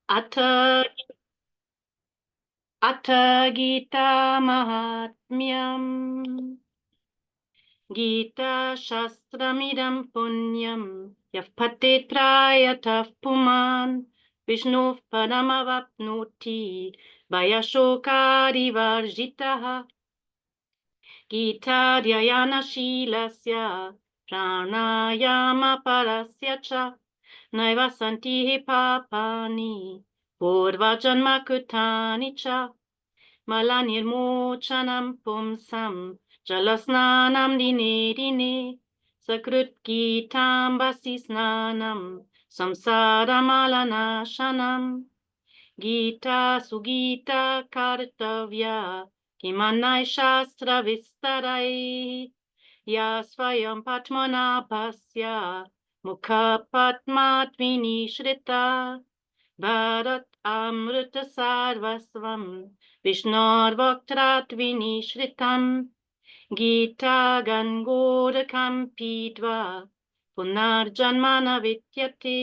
अथ अथ गीता महात्म्यम्। गीताशास्त्रमिदं पुण्यं यः पठेत् त्रायतः पुमान् विष्णुः पदमवाप्नोति भयशोकारिवर्जितः। गीताध्ययनशीलस्य प्राणायामपरस्य च नैव सन्ति हि पापानि पूर्वजन्मकृतानि च। मलनिर्मोचनं पुंसां जलस्नानं दिने दिने सकृद्गीताम्बसि स्नानं संसारमलनाशनम्। गीता सुगीता कर्तव्या किमन्यै शास्त्रविस्तरैः या स्वयं पद्मना पश्य मुखपद्मात् विनिश्रिता भारत अमृत सर्वस्वं विष्णोर्वक्त्रात् विनिश्रितम्। गीता गङ्गोदकं पीत्वा पुनर्जन्म न विद्यते।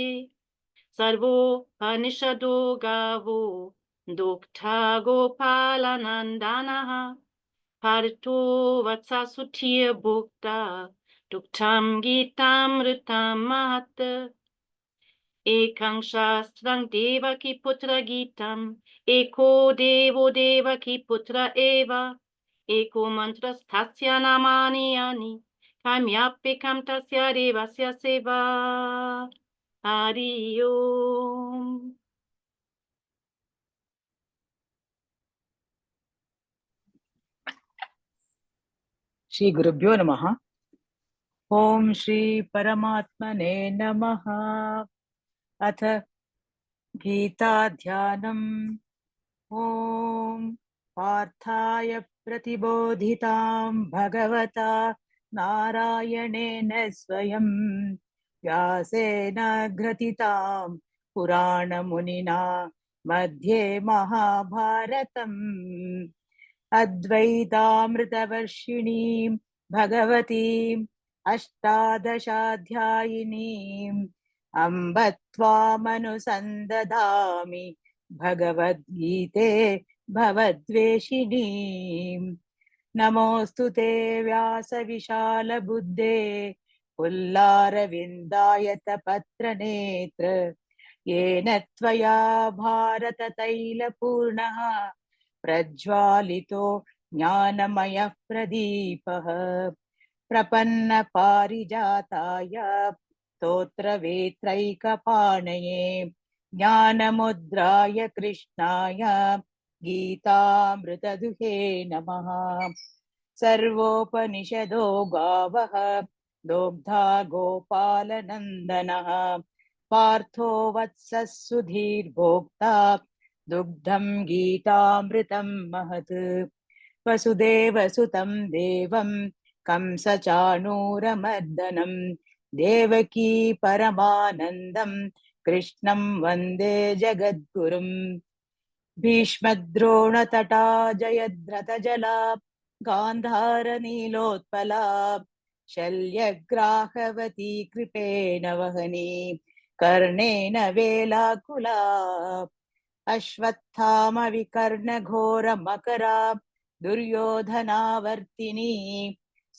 सर्वोपनिषदो गावो दुग्धा गोपालनन्दनः पार्थो वत्ससुधीर्भुक्ता दुग्धं गीतामृतं महत्। एकं शास्त्रं देवकी पुत्र गीतम् एको देवो देवकी पुत्र एव एको मन्त्रस्थस्य नामानि यानि काम्याप्यकं तस्य देवस्य सेवा। हरि ओम्। श्री गुरुभ्यो नमः। ओम श्री परमात्मने नमः। अथ गीता ध्यानम्। ओम पार्थाय प्रतिबोधितां भगवता नारायणेन स्वयं व्यासेन ग्रथितां पुराणमुनिना मध्ये महाभारतम् अद्वैतामृतवर्षिणीं भगवतीम् अष्टादशाध्यायिनीम् अम्ब त्वामनुसन्दधामि भगवद्गीते भवद्वेषिणीम्। नमोऽस्तु ते व्यासविशालबुद्धे पुल्लारविन्दायतपत्रनेत्र येन त्वया भारततैलपूर्णः प्रज्वालितो ज्ञानमयः प्रदीपः प्रपन्नपारिजाताय स्तोत्रवेत्रैकपाणये ज्ञानमुद्राय कृष्णाय गीतामृतदुहे नमः। सर्वोपनिषदो गावः दोग्धा गोपालनन्दनः पार्थो वत्सः सुधीर्भोक्ता दुग्धं गीतामृतं महत्। वसुदेवसुतं देवं कंसचाणूरमर्दनं देवकी परमानन्दं कृष्णं वन्दे जगद्गुरुम्। भीष्मद्रोणतटा जयद्रथजला गान्धारनीलोत्पला शल्यग्राहवती कृपेण वहनी कर्णेन वेलाकुला अश्वत्थामविकर्णघोरमकरा दुर्योधनावर्तिनी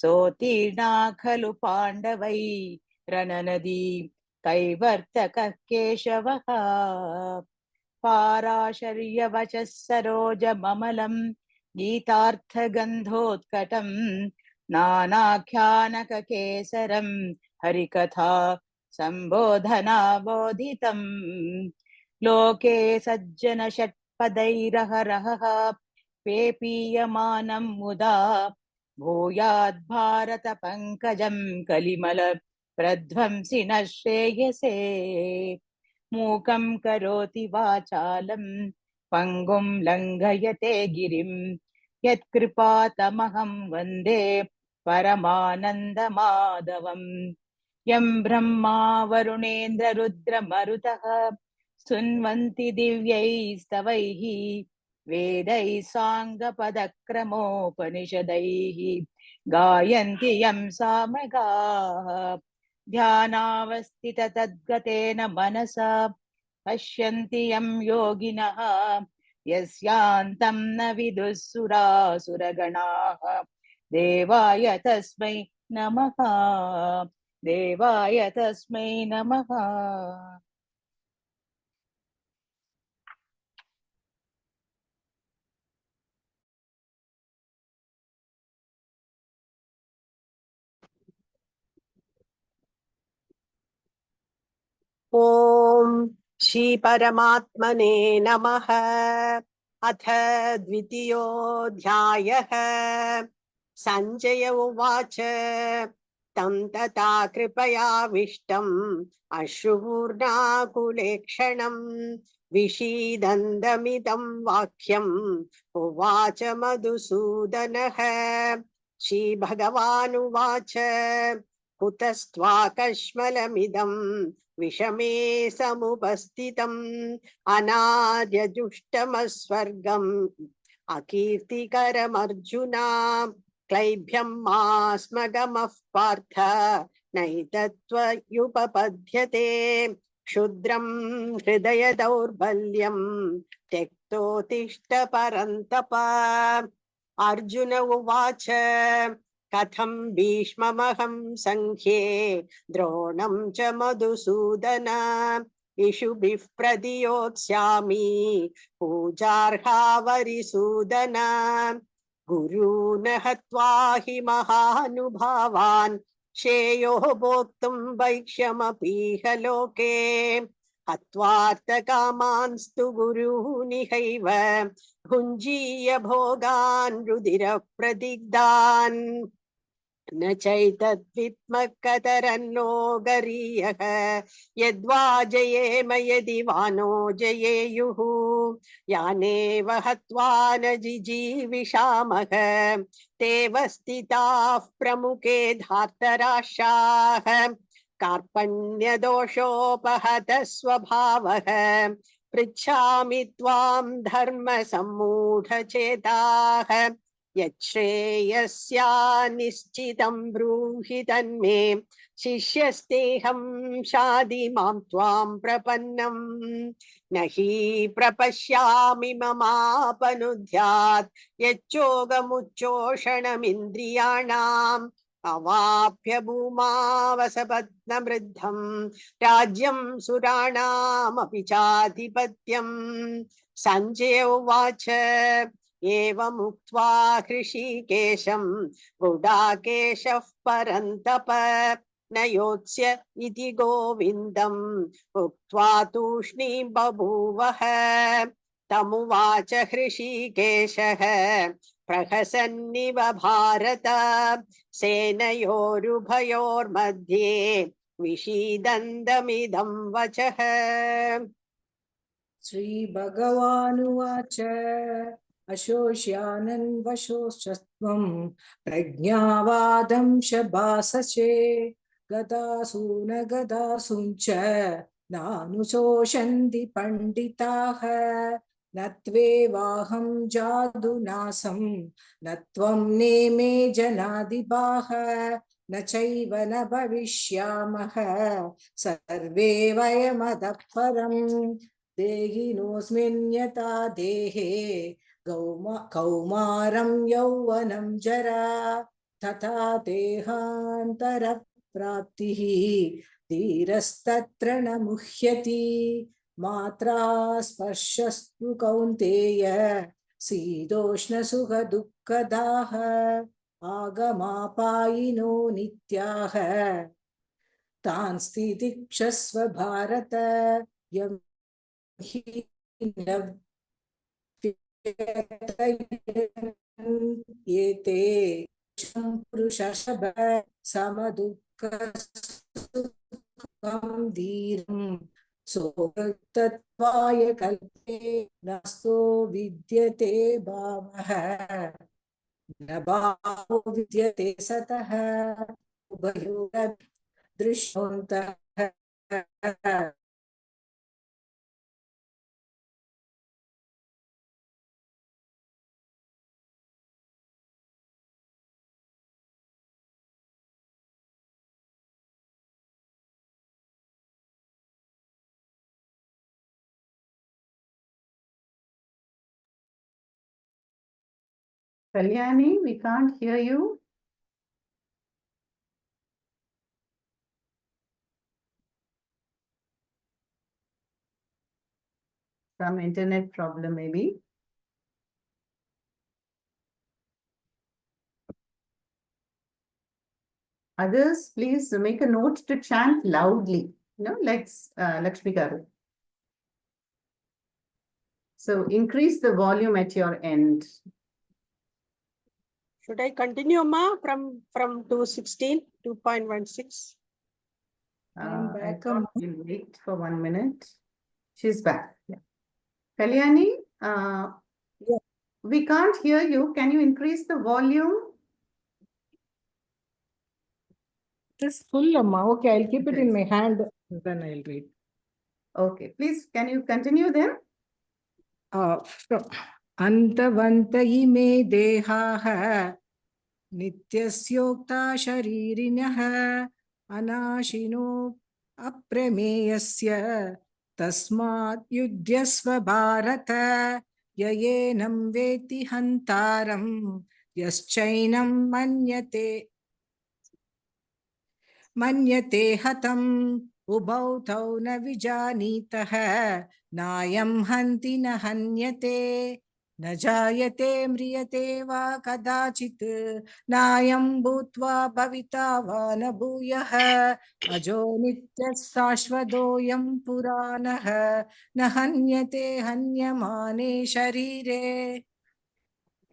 सोत्तीर्णा खलु पाण्डवै रणनदी कैवर्तकः केशवः पाराशर्यवचः सरोजममलं गीतार्थगन्धोत्कटं नानाख्यानककेसरं हरिकथा सम्बोधनाबोधितम् लोके सज्जन षट्पदैरहरहः पेपीयमानं मुदा भूयाद् भारत पंकजं कलिमल प्रध्वंसिनः श्रेयसे मूकं करोति वाचालं पंगुं लंघयते गिरिं यत्कृपातमहं वन्दे परमानन्दमाधवम् यं ब्रह्मा वरुणेन्द्र रुद्रमरुतः स्तुन्वन्ति दिव्यैस्तवैः वेदैः साङ्गपदक्रमोपनिषदैः गायन्ति यं सामगाः ध्यानावस्थिततद्गतेन मनसा पश्यन्ति यं योगिनः यस्यान्तं न विदुः सुरासुरगणाः देवाय तस्मै नमः देवाय तस्मै नमः ॐ श्री परमात्मने नमः। अथ द्वितीयोऽध्यायः। सञ्जय उवाच तं तथा कृपयाविष्टम् अश्रुपूर्णाकुलेक्षणम् विषीदन्तमिदं वाक्यम् उवाच मधुसूदनः। श्रीभगवानुवाच कुतस्त्वाकश्मलमिदम् विषमे समुपस्थितम् अनार्यजुष्टमस्वर्गम् अकीर्तिकरमर्जुना क्लैभ्यं मास्मगमः पार्थ नैतत्त्वयुपपद्यते क्षुद्रं हृदय दौर्बल्यं त्यक्तोत्तिष्ठ परन्तप। अर्जुन उवाच कथं भीष्ममहं संख्ये द्रोणं च मधुसूदन इषुभिः प्रतियोत्स्यामि पूजार्हावरिसूदन गुरून् हत्वा हि महानुभावान् श्रेयो भोक्तुं वैक्ष्यमपीह लोके हत्वार्थकामांस्तु गुरूनिहैव भुञ्जीय भोगान् रुधिरप्रदिग्धान् न चैतद्विद्मकतरन्नो गरीयः यद्वा जयेम यदि वा नो जयेयुः यानेव हत्वा न जिजीविषामः तेव स्थिताः प्रमुखे धार्तराष्ट्राः कार्पण्यदोषोपहतः स्वभावः पृच्छामि त्वां धर्मसम्मूढचेताः यच्छ्रेयस्या निश्चितं ब्रूहि तन्मे शिष्यस्तेऽहं शाधि मां त्वां प्रपन्नम् न हि प्रपश्यामि ममापनुद्यात् यच्चोगमुच्चोषणमिन्द्रियाणाम् अवाप्य भूमावसपत्नमृद्धं राज्यं सुराणामपि चाधिपत्यम्। सञ्जय उवाच एवमुक्त्वा हृषीकेशं गुडाकेशः परन्तप न योत्स्य इति गोविन्दम् उक्त्वा तूष्णीं बभूवः। तमुवाच हृषीकेशः प्रहसन्निव भारत सेनयोरुभयोर्मध्ये विषीदन्तमिदं वचः। श्रीभगवानुवाच अशोष्यानन् वशोश्चत्वं प्रज्ञावादं शभासचे गदासून गदासूञ्च नानुशोषन्ति पण्डिताः न त्वेवाहं जादुनासं न त्वं नेमे जनाधिपाः न चैव न भविष्यामः सर्वे वयमतः परम् देहिनोऽस्मिन् यथा देहे कौमारं यौवनं जरा तथा देहान्तरप्राप्तिः धीरस्तत्र न मुह्यति मात्रा स्पर्शस्तु कौन्तेय शीतोष्णसुखदुःखदाः आगमापायिनो नित्याः तान् स्थितिक्षस्व भारत यं हि न एते पुरुषशब समदुःखसुखं धीरं सोऽतत्त्वाय कल्पे नास्तो विद्यते भावः न भावो विद्यते सतः उभयोर्दृश्यन्तः Kalyani, we can't hear you. Some internet problem maybe. Others, please make a note to chant loudly. Let's Lakshmi Garu. So increase the volume at your end. Should I continue, Ma, from 216, 2.16? I'm I back, thought Amma. we'll wait for 1 minute. She's back. Yeah. Kalyani, Yeah. we can't hear you. Can you increase the volume? It is full, Amma. Okay, I'll keep it Okay. in my hand, then I'll read. Okay, please, can you continue then? अन्तवन्त इमे देहाः नित्यस्योक्ता शरीरिणः अनाशिनो अप्रमेयस्य तस्मात् युध्यस्व भारत य एनं वेत्ति हन्तारं यश्चैनं मन्यते हतम् उभौ तौ न विजानीतः नायं हन्ति न हन्यते न जायते म्रियते वा कदाचित् नायं भूत्वा भविता वा न भूयः अजो नित्यः शाश्वतोऽयं पुराणः न हन्यते हन्यमाने शरीरे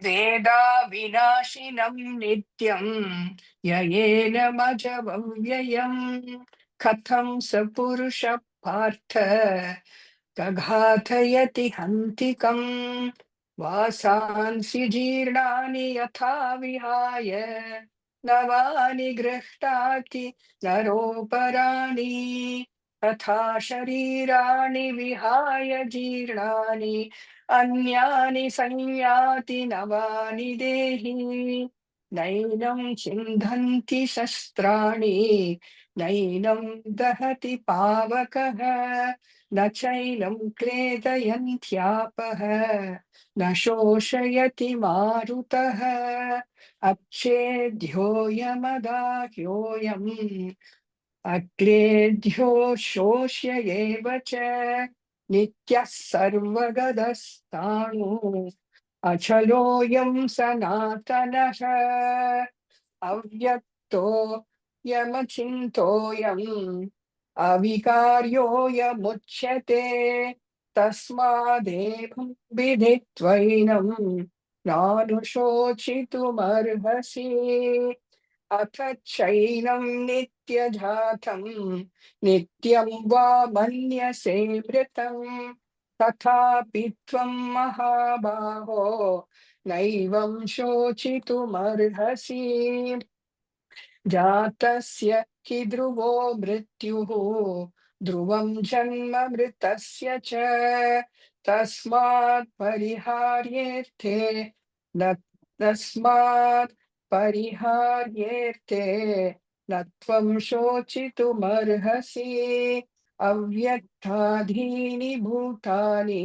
वेदा विनाशिनं नित्यं येनमजमव्ययम् कथं स पुरुषः पार्थ कघातयति हन्तिकम् वासांसि जीर्णानि यथा विहाय नवानि गृह्णाति नरोपराणि तथा शरीराणि विहाय जीर्णानि अन्यानि संयाति नवानि देहि नैनं छिन्दन्ति शस्त्राणि नैनं दहति पावकः न चैनं क्लेदयन्त्यापः न शोषयति मारुतः अच्छेद्योऽयमदाह्योऽयम् अक्लेद्यो शोष्य एव च नित्यः सर्वगतस्ताणु अचलोऽयं सनातनः अव्यक्तो यमचिन्तोऽयम् अविकार्योऽयमुच्यते तस्मादेवं विदित्वैनं नानुशोचितुमर्हसि अथ चैनं नित्यजातं नित्यं वा मन्यसे मृतं तथापि त्वं महाबाहो नैवं शोचितुमर्हसि जातस्य हि ध्रुवो मृत्युः ध्रुवं जन्म मृतस्य च तस्मात् परिहार्येऽर्थे न तस्मात् परिहार्येऽर्थे न त्वं शोचितुमर्हसि अव्यक्ताधीनि भूतानि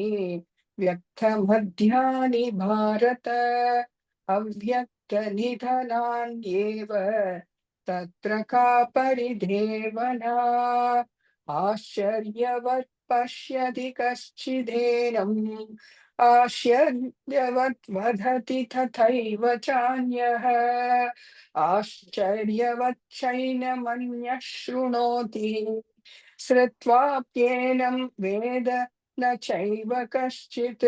व्यक्तमध्यानि भारत अव्यक्तनिधनान्येव तत्र का परिदेवना आश्चर्यवत् पश्यति कश्चिदेनम् आश्चर्यवत् वदति तथैव चान्यः आश्चर्यवच्चैनमन्यः शृणोति श्रुत्वाप्येनं वेद न चैव कश्चित्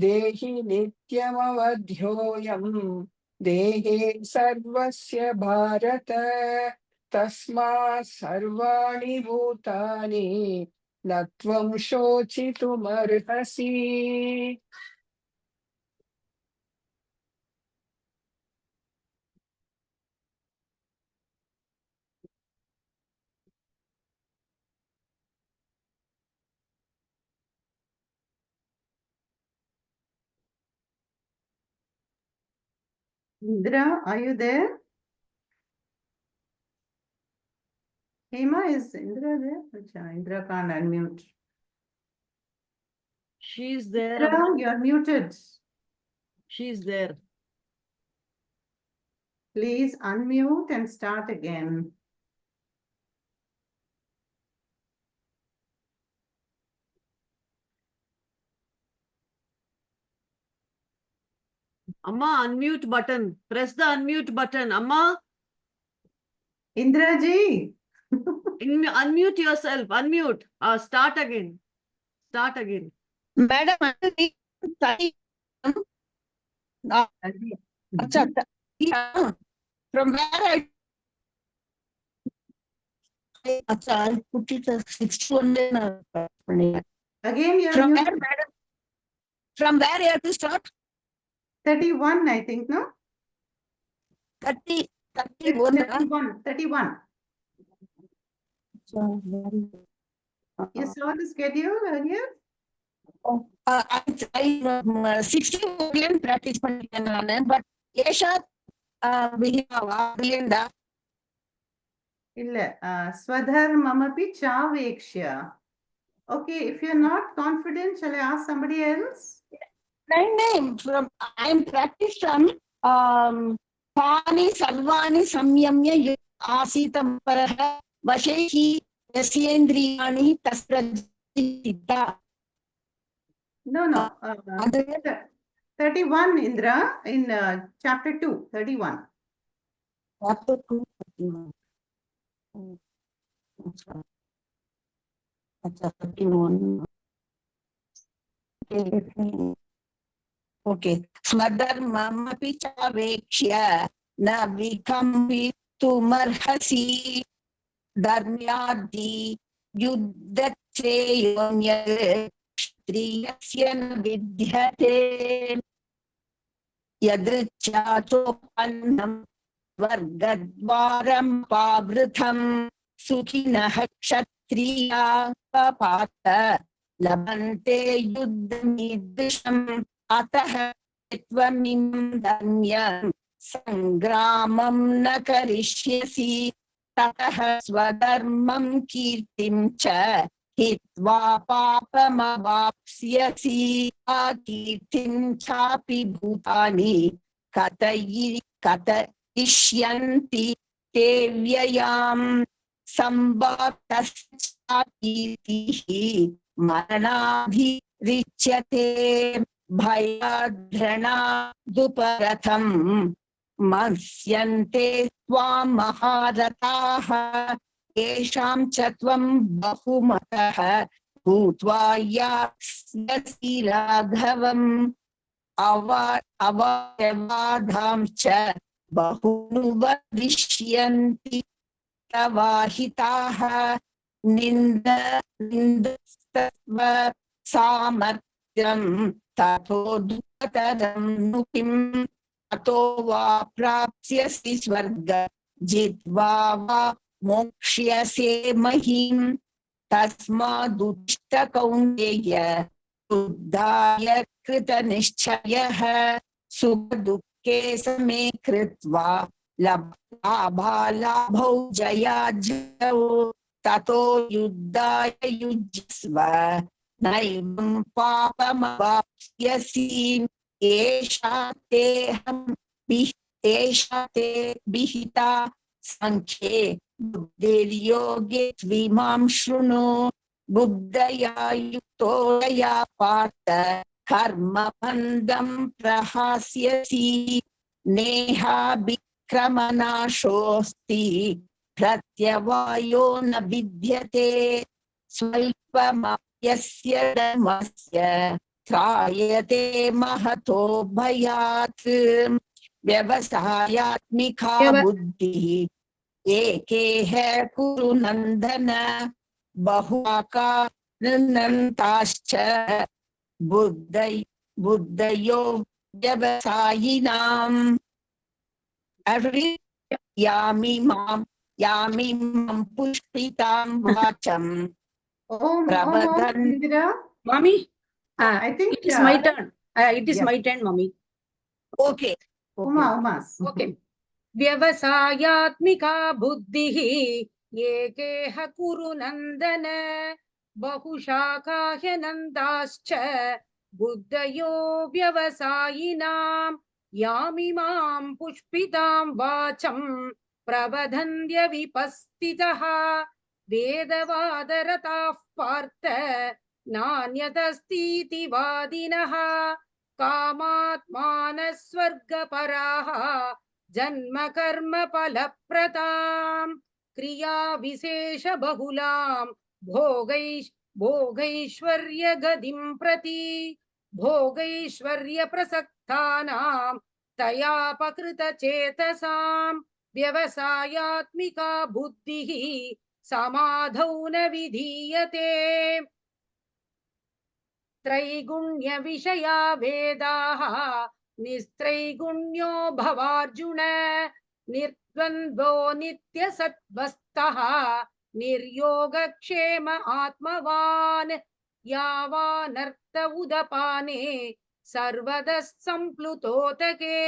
देहि नित्यमवध्योऽयम् देहे सर्वस्य भारत तस्मात् सर्वाणि भूतानि न त्वं शोचितुमर्हसि Indra, are you there? Hema, is Indra there? Acha, Indra can't unmute. She is there. Indra, you're muted. She is there. Please unmute and start again. Amma, unmute button. Press the unmute button. Amma, Indraji. unmute yourself. Unmute. Start again. Start again. Madam, from where I put it as 61. Again, you're From muted. where, madam? From where you have to start? 31, I think, no? 30, 31. 31, 31. You saw the schedule earlier? I 60 million practice பண்ணிட்டேன் but ஏஷாத் விலியண்டா Illa, Swadharmamapi Chavekshya. Okay, if you're not confident, shall I ask somebody else? name from I'm practiced from तानि सर्वाणि संयम्य आसीतं परः वशैः यस्येन्द्रियाणि तस्प्रजिता. No, no. 31, Indra, in chapter 2, 31. Chapter 2, 31. Okay. Swadharmamapi chavekshya na vikamvitumarhasi dharmyadi yuddhacheyonya kshatriyasya na vidyate yadrichachopannam vargadvaram pavrutham sukhinah kshatriya papata labante yuddhamidvisham अतः त्वमिमं धन्यं संग्रामं न करिष्यसि ततः स्वधर्मं कीर्तिं च हित्वा पापमवाप्स्यसि अकीर्तिं चापि भूतानि कथयिष्यन्ति ते व्ययाम् संवाप्तश्चाकीर्तिः मरणाभिरिच्यते भयाद्रणादुपरथं मत्स्यन्ते त्वां महारथाः येषां च त्वं बहुमतः भूत्वा यास्यसि राघवम् अवयवादां च बहुनुवदिष्यन्ति तवाहिताः निन्दस्तव सामर्थ्यं ततो दुःखतरं नु किम् अतो वा प्राप्स्यसि स्वर्ग जित्वा वा मोक्ष्यसे महीम् तस्मादुत्तिष्ठ कौन्तेय बुद्धाय कृतनिश्चयः सुखदुःखे समे कृत्वा लाभालाभौ जयाजयौ ततो युद्धाय युज्यस्व नैवं पापमवाप्स्यसि एषा ते विहिता संख्ये बुद्धिर्योगे त्विमां शृणु बुद्धया युक्तो यया पार्थ कर्मबन्धं प्रहास्यसि नेहाभिक्रमनाशोऽस्ति प्रत्यवायो न विद्यते स्वल्पमप्यस्य धर्मस्य त्रायते महतो भयात् व्यवसायात्मिका बुद्धिः एकेह कुरु नन्दन बहुआकारन्ताश्च बुद्धयो व्यवसायिनाम् यामिमां पुष्पितां वाचम् Om प्रवदन् Indra. Mommy, I think it is my turn. It is yeah. my turn, mommy. Okay Umas. Okay. व्यवसायात्मिका बुद्धिः एकेह कुरु नन्दन बहुशाखाह्यनन्ताश्च बुद्धयो व्यवसायिनाम् यामिमां पुष्पितां वाचं प्रवदन्त्य विपस्थितः वेदवादरताः पार्थ नान्यतस्तीति वादिनः कामात्मानः स्वर्गपराः जन्म कर्म फलप्रदां क्रिया विशेष बहुलां भोगैश्वर्य गतिं प्रति भोगैश्वर्य प्रसक्तानां तयापकृत चेतसां व्यवसायात्मिका बुद्धिः समाधौ न विधीयते त्रैगुण्य विषया वेदाः निस्त्रैगुण्यो भवार्जुन निर्द्वन्द्वो नित्यसत्त्वस्थः निर्योगक्षेम आत्मवान् यावानर्थ उदपाने सर्वतः सम्प्लुतोदके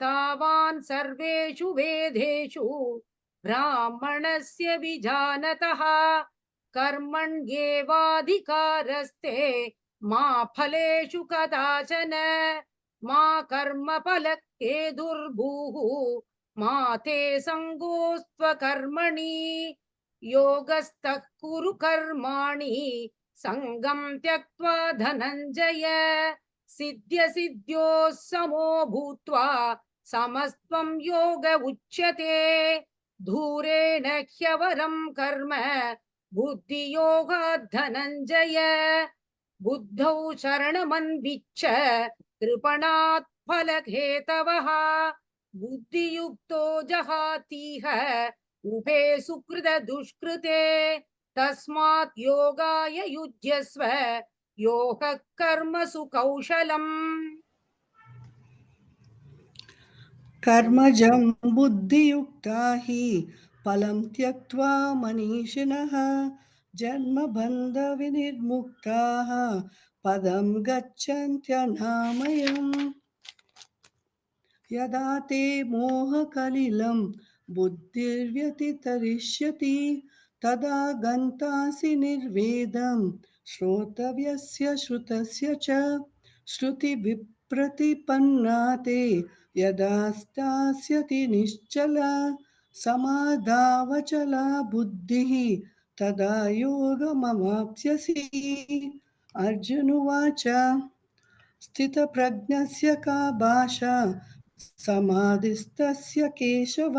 तावान् सर्वेषु वेदेषु ब्राह्मणस्य विजानतः कर्मण्येवाधिकारस्ते मा फलेषु कदाचन मा कर्मफलके दुर्भूः मा ते सङ्गोऽस्त्वकर्मणि योगस्थः कुरु कर्माणि सङ्गं त्यक्त्वा धनञ्जय सिद्ध्यसिद्ध्योः समो भूत्वा समस्त्वं योग उच्यते धूरेण ह्यवरं कर्म बुद्धियोगात् धनञ्जय बुद्धौ शरणमन्विच्छ कृपणात् फलहेतवः बुद्धियुक्तो जहातीह उभे सुकृत दुष्कृते तस्मात् योगाय युज्यस्व योगः कर्मसु कौशलम् कर्मजं बुद्धियुक्ता हि फलं त्यक्त्वा मनीषिणः जन्मबन्धविनिर्मुक्ताः पदं गच्छन्त्यनामयम् यदा ते मोहकलिलं बुद्धिर्व्यतितरिष्यति तदा गन्तासि निर्वेदं श्रोतव्यस्य श्रुतस्य च श्रुतिविप्रतिपन्ना ते यदा स्थास्यति निश्चला समाधावचला बुद्धिः तदा योगमवाप्स्यसि। अर्जुन उवाच स्थितप्रज्ञस्य का भाषा समाधिस्तस्य केशव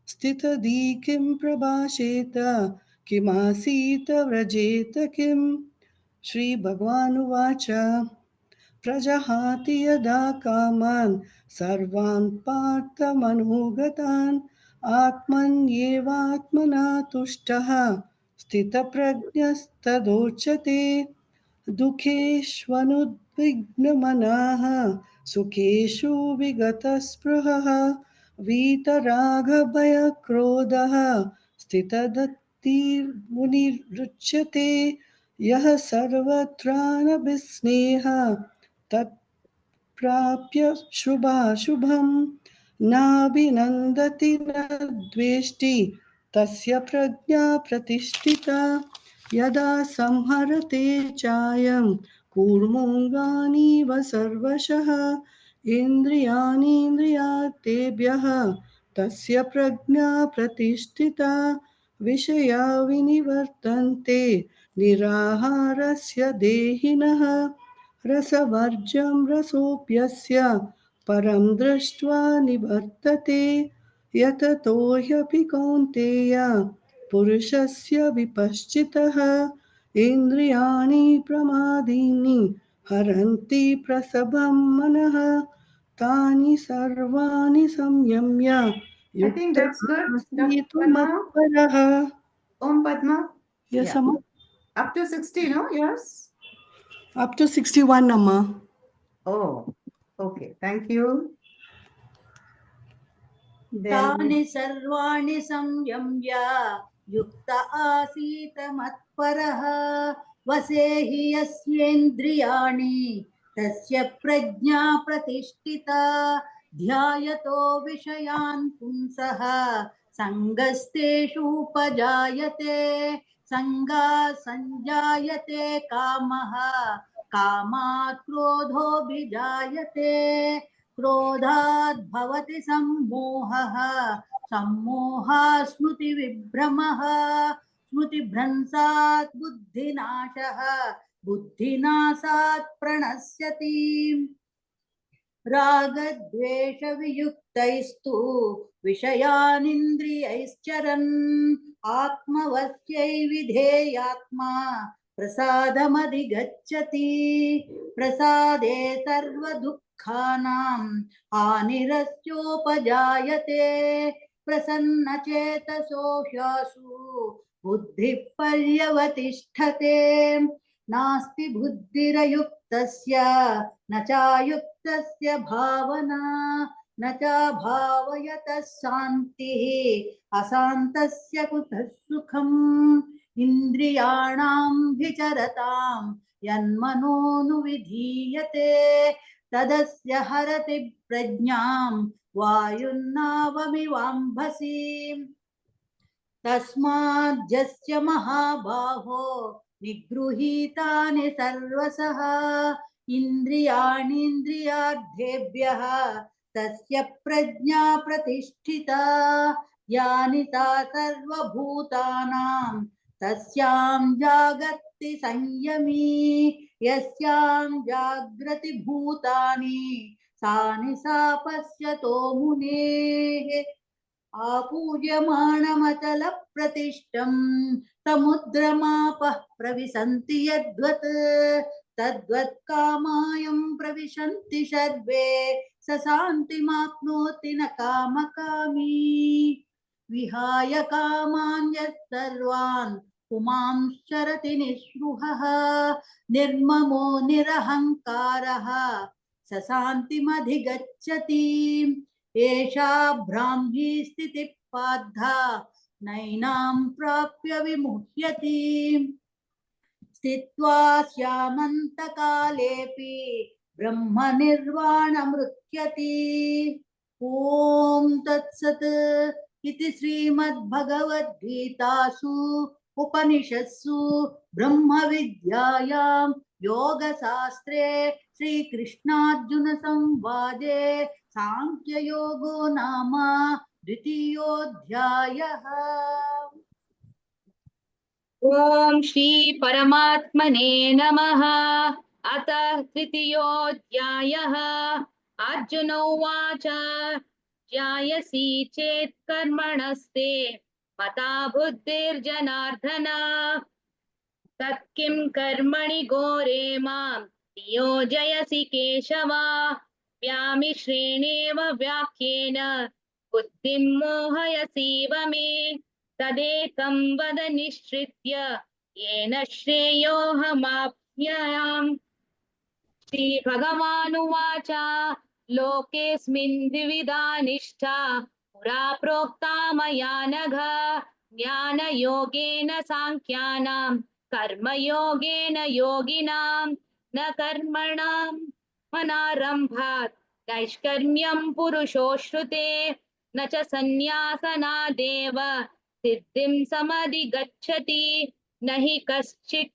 स्थितधी किं प्रभाषेत किमासीत व्रजेत किम्। श्रीभगवानुवाच प्रजहाति यदा कामान् सर्वान् पार्थमनोगतान् आत्मन्येवात्मना तुष्टः स्थितप्रज्ञस्तदोच्यते दुःखेष्वनुद्विग्नमनाः सुखेषु विगतस्पृहः वीतरागभयक्रोधः स्थितधीर्मुनिरुच्यते यः सर्वत्रानभिस्नेहः तत्प्राप्य शुभाशुभं नाभिनन्दति न द्वेष्टि तस्य प्रज्ञा प्रतिष्ठिता यदा संहरते चायं कूर्मोऽङ्गानीव सर्वशः इन्द्रियाणीन्द्रियार्थेभ्यः तस्य प्रज्ञा प्रतिष्ठिता विषया विनिवर्तन्ते निराहारस्य देहिनः रसवर्जं रसोऽप्यस्य परं दृष्ट्वा निवर्तते यततो ह्यपि कौन्तेय पुरुषस्य विपश्चितः इन्द्रियाणि प्रमादीनि हरन्ति प्रसभं मनः तानि सर्वाणि संयम्य I think that's good. युक्तः Padma? मत्परः। Om Padma? Yes, Yeah. Amma. Up to 60, no? Yours? Up to 61, Amma. Oh, okay. Thank you. Then तानि सर्वाणि संयम्य युक्त आसीत मत्परः वसे हि यस्येन्द्रियाणि तस्य प्रज्ञा प्रतिष्ठिता ध्यायतो विषयान् पुंसः सङ्गस्तेषूपजायते सङ्गात् संजायते कामः कामात् क्रोधोऽभिजायते क्रोधात् भवति सम्मोहः सम्मोहात् स्मृतिविभ्रमः स्मृतिभ्रंशात् बुद्धिनाशः बुद्धिनाशात् प्रणश्यति रागद्वेषवियुक्तैस्तु विषयानिन्द्रियैश्चरन् आत्मवश्यैर्विधेयात्मा प्रसादमधिगच्छति प्रसादे सर्वदुःखानां हानिरस्योपजायते प्रसन्नचेतसो ह्याशु बुद्धिः पर्यवतिष्ठते नास्ति बुद्धिरयुक्तस्य न चायुक्तस्य भावना न चाभावयतः शान्तिः अशान्तस्य कुतः सुखम् इन्द्रियाणां विचरतां यन्मनोनुविधीयते तदस्य हरति प्रज्ञां वायुर्नावमिवाम्भसि तस्माद्यस्य महाबाहो निगृहीतानि सर्वशः इन्द्रियाणीन्द्रियार्थेभ्यः तस्य प्रज्ञा प्रतिष्ठिता यानि ता सर्वभूतानां तस्यां जागर्ति संयमी यस्यां जाग्रति भूतानि सानि सा पश्यतो मुनेः आपूज्यमानमचलप्रतिष्ठं समुद्रमापः प्रविशन्ति यद्वत् तद्वत् कामायं प्रविशन्ति सर्वे स शान्तिमाप्नोति न कामकामी विहाय कामान् यत्सर्वान् पुमांश्चरति निःस्पृहः निर्ममो निरहङ्कारः स शान्तिमधिगच्छति एषा ब्राह्मी स्थितिः पाद्धा नैनां प्राप्य विमुह्यति स्थित्वा स्यामन्तकालेऽपि ब्रह्मनिर्वाणमृत्यति ॐ तत्सत् इति श्रीमद्भगवद्गीतासु उपनिषत्सु ब्रह्मविद्यायां योगशास्त्रे श्रीकृष्णार्जुनसंवादे सांख्ययोगो नाम द्वितीयोऽध्यायः। ॐ श्री परमात्मने नमः। अथ तृतीयोऽध्यायः। अर्जुन उवाच ज्ञायसि चेत् कर्मणस्ते मता बुद्धिर्जनार्दन तत् किं कर्मणि घोरे मां नियोजयसि केशव व्यामिश्रेणेव वाक्येन बुद्धिं मोहयसीव मे तदेकं वद निश्चित्य येन श्रेयोऽहमाप्नुयाम्। श्रीभगवानुवाच लोकेऽस्मिन् द्विविधा निष्ठा पुरा प्रोक्ता मया नघ ज्ञानयोगेन साङ्ख्यानां कर्मयोगेन योगिनां न कर्मणां मनारम्भात् नैष्कर्म्यं पुरुषोश्रुते न च सन्न्यासनादेव सिद्धिं समधिगच्छति न हि कश्चित्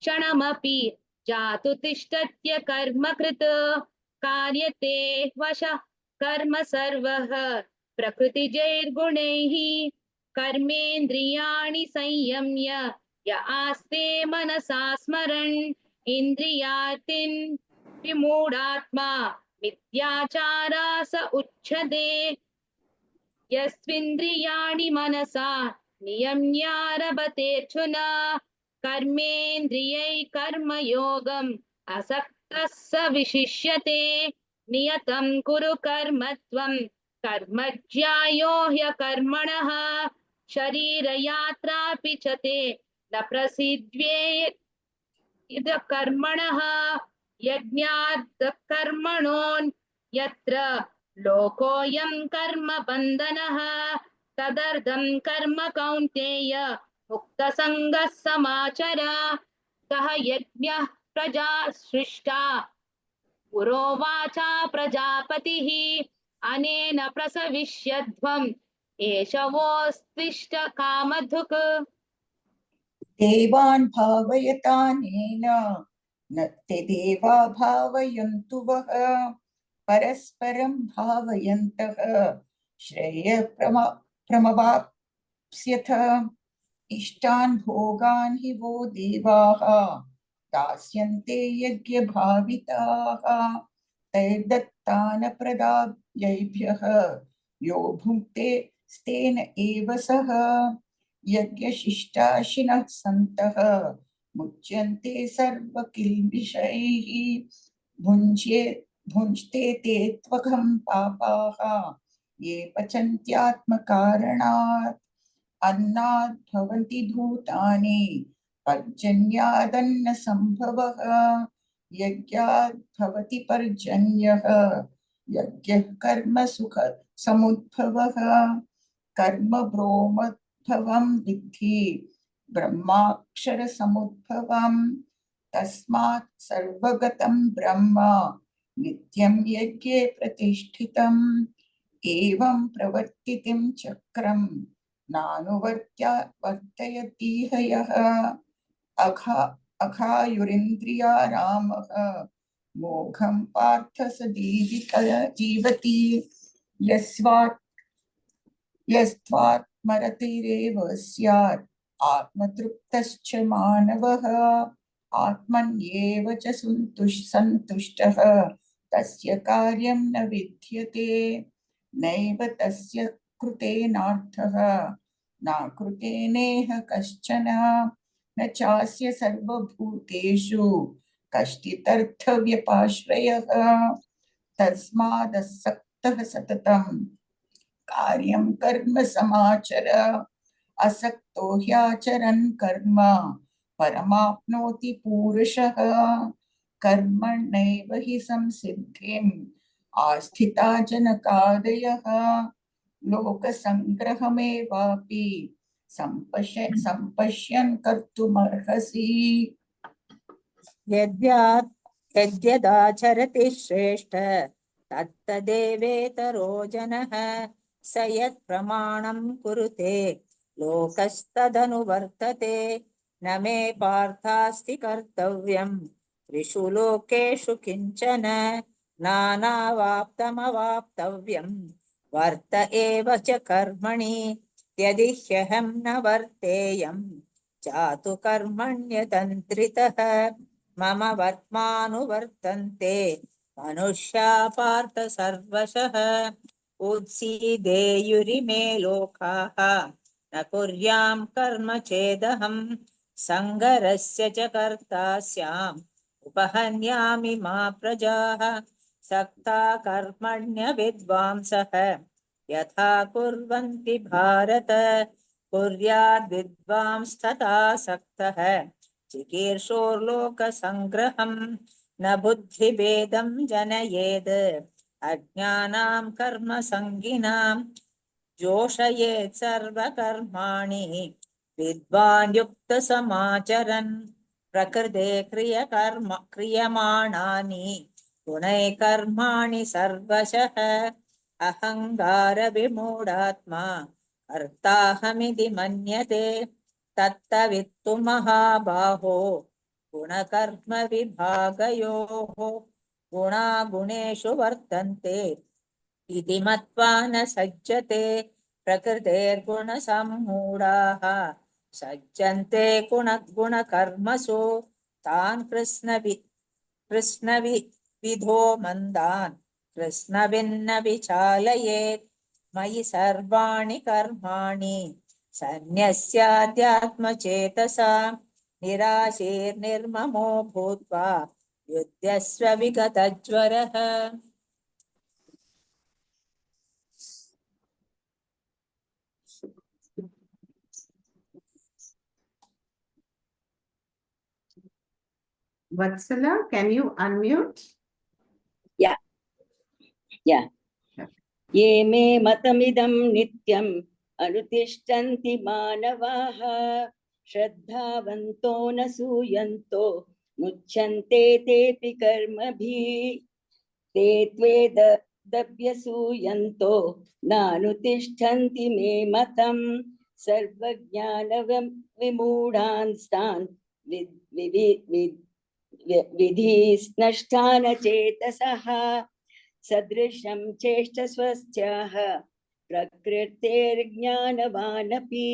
क्षणमपि जातु तिष्ठत्य कर्मकृत् कार्यते वशः कर्म सर्वः प्रकृतिजैर्गुणैः कर्मेन्द्रियाणि संयम्य य आस्ते मनसा स्मरन् इन्द्रियार्थिन् विमूढात्मा मिथ्याचारा स उच्यते यस्विन्द्रियाणि मनसा नियम्यारभतेऽर्जुन कर्मेन्द्रियै कर्मयोगम् असक्तः स विशिष्यते नियतं कुरु कर्म त्वं कर्म ज्यायो ह्यकर्मणः शरीरयात्रापि च ते न प्रसिद्ध्येत् इद कर्मणः यज्ञात् कर्मणोन् यत्र लोकोऽयं कर्म बन्धनः तदर्थं कर्म कौन्तेय मुक्तसङ्गः समाचर कः यज्ञः प्रजा सृष्टा पुरोवाचा प्रजापतिः अनेन प्रसविष्यध्वम् एष वोस्तिष्ठ कामधुक् देवान् भावयतानेन न ते देवा भावयन्तु वः परस्परं भावयन्तः प्रमवाप्स्यथ इष्टान् भोगान् हि वो देवाः दास्यन्ते यज्ञभाविताः तैर्दत्तान् प्रदायैभ्यः यो भुङ्क्ते स्तेन एव सः यज्ञशिष्टाशिनः सन्तः मुच्यन्ते सर्वकिल्बिषैः भुञ्जते ते त्वघं पापाः ये पचन्त्यात्मकारणात् अन्नात् भवन्ति भूतानि पर्जन्यादन्न संभवः यज्ञात् भवति पर्जन्यः यज्ञः कर्म सुख समुद्भवः कर्म ब्रोमोद्भवं विद्धि ब्रह्माक्षर समुद्भवं तस्मात् सर्वगतं ब्रह्म नित्यं यज्ञे प्रतिष्ठितम् एवं प्रवर्तितं चक्रं नानुवर्तयतीह यः अघायुरिन्द्रियारामः मोघं पार्थ स जीवति यस्त्वात्मरतिरेव स्यात् आत्मतृप्तश्च मानवः आत्मन्येव च सन्तुष्टः तस्य कार्यं न विद्यते नैव तस्य कृतेनार्थः न कृतेनेह कश्चन न चास्य सर्वभूतेषु कश्चिदर्थव्यपाश्रयः तस्मादसक्तः सततं कार्यं कर्म समाचर असक्तो ह्याचरन् कर्म परमाप्नोति पूरुषः कर्मण्यैव हि संसिद्धिम् आस्थिता जनकादयः लोकसङ्ग्रहमेवापि सम्पश्यन् कर्तुमर्हसि यद्यदाचरति श्रेष्ठ तत्तदेवेतरो जनः स यत् प्रमाणं कुरुते लोकस्तदनुवर्तते न मे पार्थास्ति कर्तव्यं त्रिषु लोकेषु किञ्चन नानावाप्तमवाप्तव्यं वर्त एव च कर्मणि यदि ह्यहं न वर्तेयं जातु कर्मण्यतन्त्रितः मम वर्त्मानुवर्तन्ते मनुष्या पार्थ सर्वशः उत्सीदेयुरिमे लोकाः न कुर्यां कर्म चेदहं सङ्गरस्य च कर्ता स्याम् उपहन्यामि मा प्रजाः सक्ता कर्मण्य विद्वांसः यथा कुर्वन्ति भारत कुर्याद् विद्वांस्तथा सक्तः चिकीर्षोर्लोकसङ्ग्रहं न बुद्धिभेदं जनयेद् अज्ञानां कर्मसङ्गिनां जोषयेत् सर्वकर्माणि विद्वान् युक्तसमाचरन् प्रकृते क्रियमाणानि गुणैः कर्माणि सर्वशः अहङ्कारविमूढात्मा कर्ताहमिति मन्यते तत्तवित्तु महाबाहो गुणकर्मविभागयोः गुणा गुणेषु वर्तन्ते इति मत्वा न सज्जते प्रकृतेर्गुणसम्मूढाः सज्जन्ते गुणकर्मसु तान् कृष्णविधो मन्दान् कृष्णभिन्न विचालयेत् मयि सर्वाणि कर्माणि सन्न्यस्याध्यात्मचेतसा निराशीर्निर्ममो भूत्वा युध्यस्व विगतज्वरः Vatsala, can you unmute? ये मे मतमिदं नित्यम् अनुतिष्ठन्ति मानवाः श्रद्धावन्तो न सूयन्तो मुच्यन्ते तेऽपि कर्मभिः ते त्वेदभ्यसूयन्तो नानुतिष्ठन्ति मे मतं सर्वज्ञानविमूढांस्तान् विधिस्नष्टान चेतसः सदृशं चेष्टस्वस्याः प्रकृतेर्ज्ञानवानपि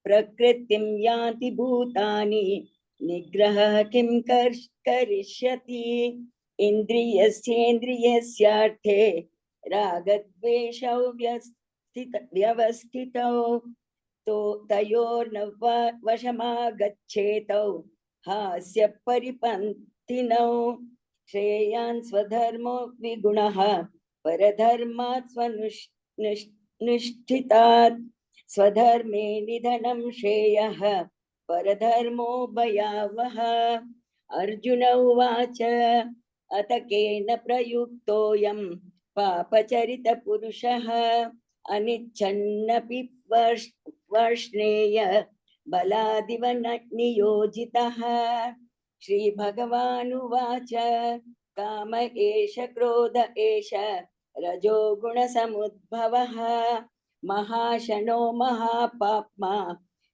प्रकृतिं यान्ति भूतानि निग्रहः किं करिष्यति इन्द्रियस्येन्द्रियस्यार्थे रागद्वेषौ व्यवस्थितौ तो तयोर्न वशमागच्छेतौ हास्य परिपन्थिनौ श्रेयान् स्वधर्मो विगुणः परधर्मात् स्वनुष्ठितात् स्वधर्मे निधनं श्रेयः परधर्मो भयावह अर्जुन उवाच अत केन प्रयुक्तोऽयं पापचरितपुरुषः अनिच्छन्नपि वर्ष्णेय बलादिव नियोजितः श्रीभगवानुवाच काम एष क्रोध एष रजोगुणसमुद्भवः महाशनो महापाप्मा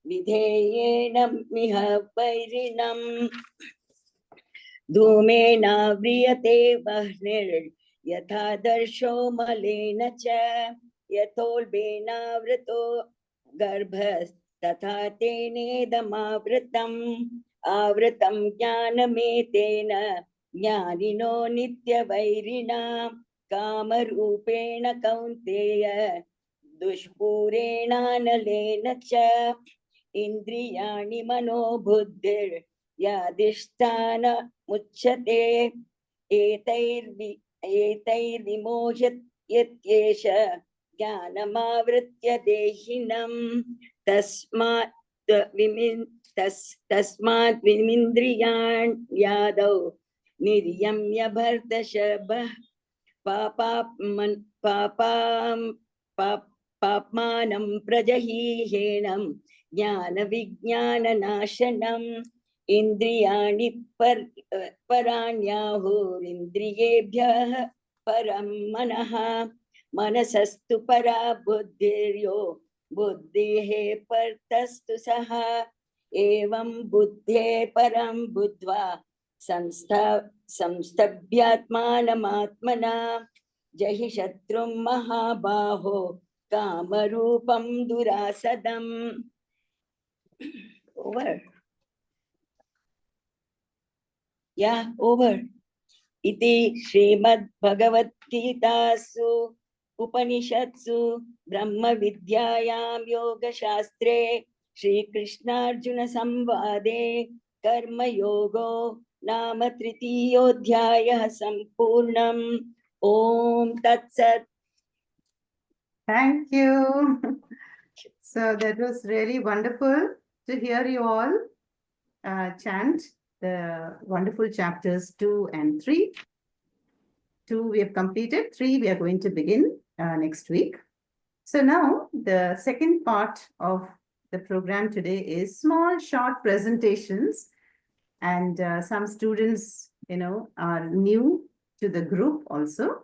विधेयेन मिह वैरिणम् धूमेनाव्रियते वह्निर्यथा दर्शो मलेन च यथोल्बेनावृतो गर्भस्तथा तेनेदमावृतम् आवृतं ज्ञानमेतेन ज्ञानिनो नित्यवैरिणा कामरूपेण कौन्तेय दुष्पूरेणानलेन च इन्द्रियाणि मनोबुद्धिर्याधिष्ठानमुच्यते एतैर्विमोह्यत्येष ज्ञानमावृत्य देहिनं तस्मात् विमिन्द्रियाण्यादौ निर्यम्य भर्तशबः पाप्मानं प्रजहीहेणं ज्ञानविज्ञाननाशनम् इन्द्रियाणि पराण्याहुरिन्द्रियेभ्यः परं मनः मनसस्तु परा बुद्धिर्यो बुद्धेः परतस्तु सः एवं बुद्धे परं बुद्ध्वा संस्तभ्यात्मानमात्मना जहि शत्रुं महाबाहो कामरूपं दुरासदम्. Over. Yeah, over. इति श्रीमद्भगवद्गीतासु उपनिषत्सु ब्रह्मविद्यायां योगशास्त्रे श्रीकृष्णार्जुन संवादे कर्मयोगो नाम तृतीयोऽध्यायः सम्पूर्णम्. ओम तत्सत्. Thank you. So that was really wonderful to hear you all chant the wonderful chapters 2 and 3. 2 we have completed, 3 we are going to begin next week. So now the second part of the program today is small short presentations, and some students are new to the group also,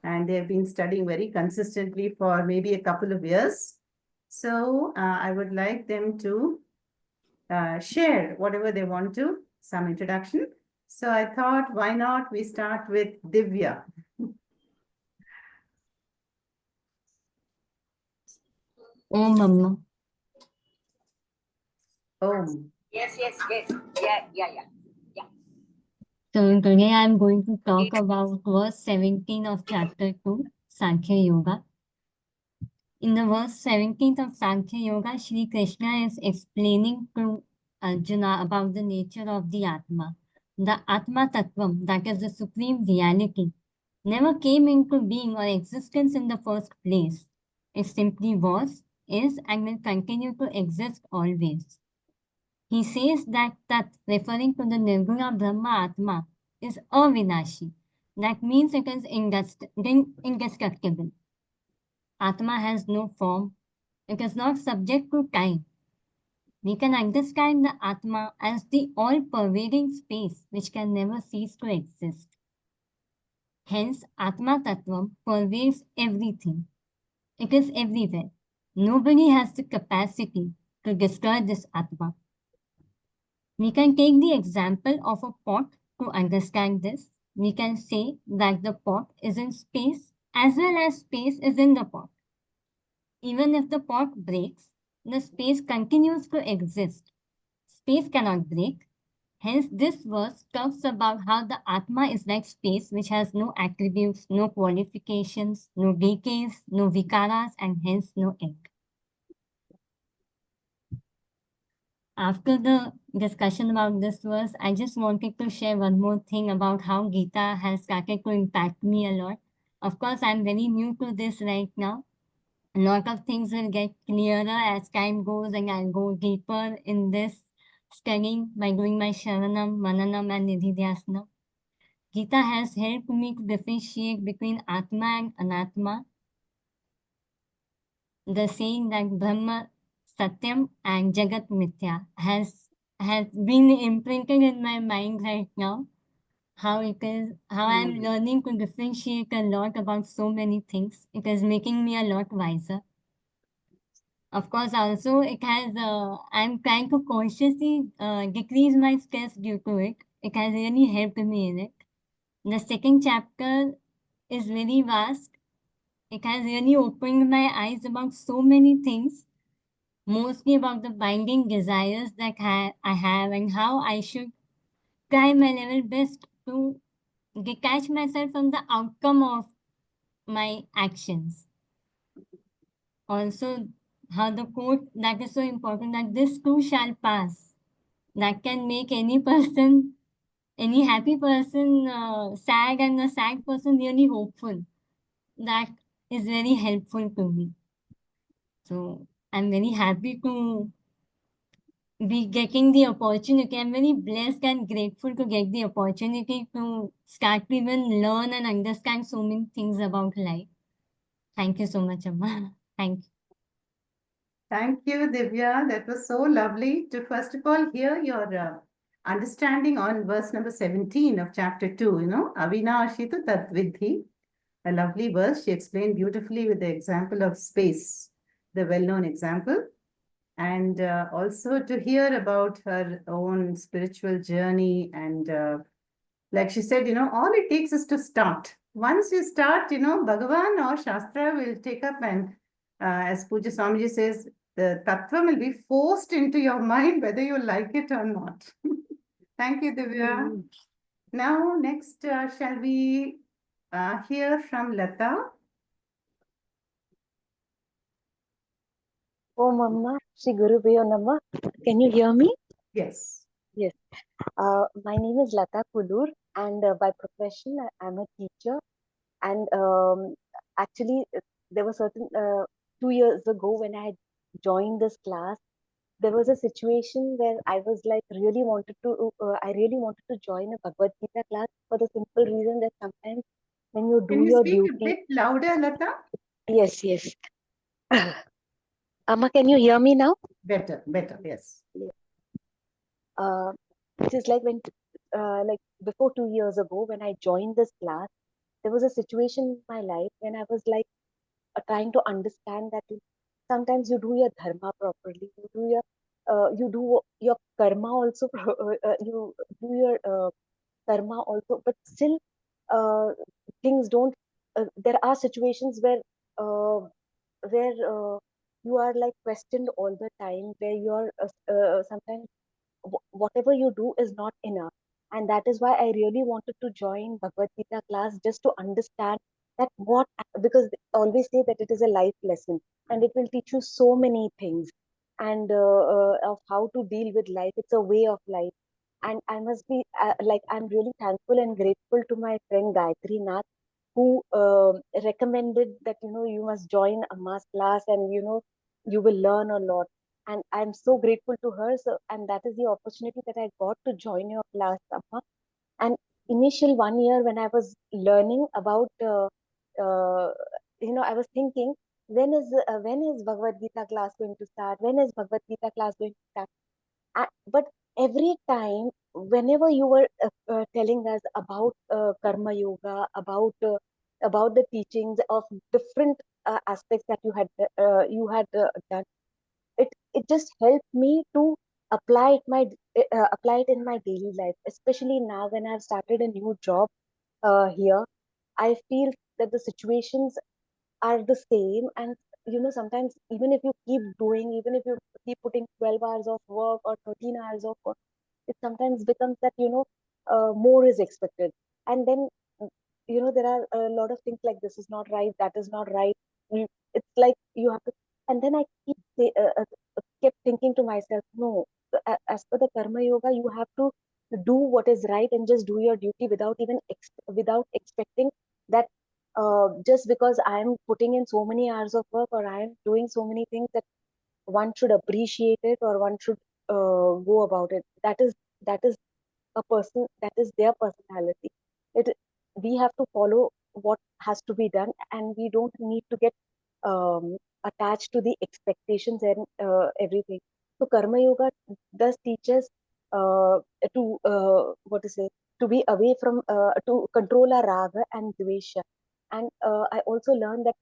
and they have been studying very consistently for maybe a couple of years. So I would like them to share whatever they want to, some introduction. So I thought, why not we start with Divya. Om Amma. Om. Yes. Yeah. So today I am going to talk about verse 17 of chapter 2, Sankhya Yoga. In the verse 17th of Sankhya Yoga, Shri Krishna is explaining to Arjuna about the nature of the Atma. The Atma Tattvam, that is the supreme reality, never came into being or existence in the first place. It simply was, is, and will continue to exist always. He says that Tat, referring to the Nirguna Brahma Atma, is avinashi. That means it is indestructible. Atma has no form. It is not subject to time. We can understand the Atma as the all-pervading space which can never cease to exist. Hence, Atma Tattvam pervades everything. It is everywhere. Nobody has the capacity to destroy this Atma. We can take the example of a pot to understand this. we can say that the pot is in space as well as space is in the pot. Even if the pot breaks, the space continues to exist. Space cannot break. Hence, this verse talks about how the Atma is like space, which has no attributes, no qualifications, no decays, no vikaras, and hence no end. After the discussion about this verse, I just wanted to share one more thing about how Gita has started to impact me a lot. Of course, I'm very new to this right now. A lot of things will get clearer as time goes, and I'll go deeper in this studying by doing my Shravanam, Mananam, and Nididhyasana. Gita has helped me to differentiate between Atma and Anatma. The saying that Brahma Satyam and Jagat Mithya has been imprinted in my mind right now. How I'm learning to differentiate a lot about so many things. It is making me a lot wiser. Of course, also it has, I'm trying to consciously decrease my stress due to it. It has really helped me in it. The second chapter is very vast. It has really opened my eyes about so many things, mostly about the binding desires that I have and how I should try my level best to detach myself from the outcome of my actions. Also, how the quote that is so important, that this too shall pass, that can make any person, any happy person sad, and a sad person really hopeful. That is very helpful to me. So I'm very happy to be getting the opportunity. I'm very blessed and grateful to get the opportunity to start to even learn and understand so many things about life. Thank you so much, Amma. Thank you. Thank you, Divya. That was so lovely to first of all hear your understanding on verse number 17 of chapter 2, Avinashitu Tatvidhi. A lovely verse. She explained beautifully with the example of space, the well-known example. And also to hear about her own spiritual journey. And like she said, all it takes is to start. Once you start, Bhagavan or Shastra will take up, and as Puja Swamiji says, the tattva will be forced into your mind whether you like it or not. Thank you, Divya. Now, next, shall we hear from Lata? Om Amma Shri Gurubhyo Namah. Can you hear me? Yes. Yes. My name is Lata Kudur, and by profession I'm a teacher. And actually, there was certain 2 years ago when I had joined this class, there was a situation where I was like I really wanted to join a Bhagavad Gita class for the simple reason that sometimes when you do Can you your speak a duty. bit louder, Lata? Yes, yes. Amma, can you hear me now? Better, yes. It is like when, like before 2 years ago, when I joined this class, there was a situation in my life when I was like trying to understand that sometimes you do your dharma properly, you do your karma also, you do your karma also, but still things don't. There are situations where you are like questioned all the time, where you are sometimes whatever you do is not enough. And that is why I really wanted to join Bhagavad Gita class, just to understand that because they always say that it is a life lesson and it will teach you so many things, and of how to deal with life. It's a way of life. And I must be I'm really thankful and grateful to my friend Gayatri Nath, who recommended that you must join a mass class, and you will learn a lot. And I'm so grateful to her. So, and that is the opportunity that I got to join your class, Amma. And initial 1 year when I was learning about, I was thinking, when is Bhagavad Gita class going to start? When is Bhagavad Gita class going to start? But every time, whenever you were telling us about karma yoga, about the teachings of different aspects that you had done, it just helped me to apply it in my daily life, especially now when I've started a new job. here, I feel that the situations are the same. And sometimes even if you keep doing, even if you keep putting 12 hours of work or 13 hours of work, it sometimes becomes that more is expected. And then there are a lot of things like, this is not right, that is not right. It's like you have to. And then I kept thinking to myself, no, as per the karma yoga, you have to do what is right and just do your duty without even without expecting that, just because I am putting in so many hours of work, or I am doing so many things, that one should appreciate it, or one should go about it. That is a person, that is their personality. It We have to follow what has to be done, and we don't need to get attached to the expectations and everything. So karma yoga does teach us to what to say, to be away from to control our raga and dvesha. And I also learned that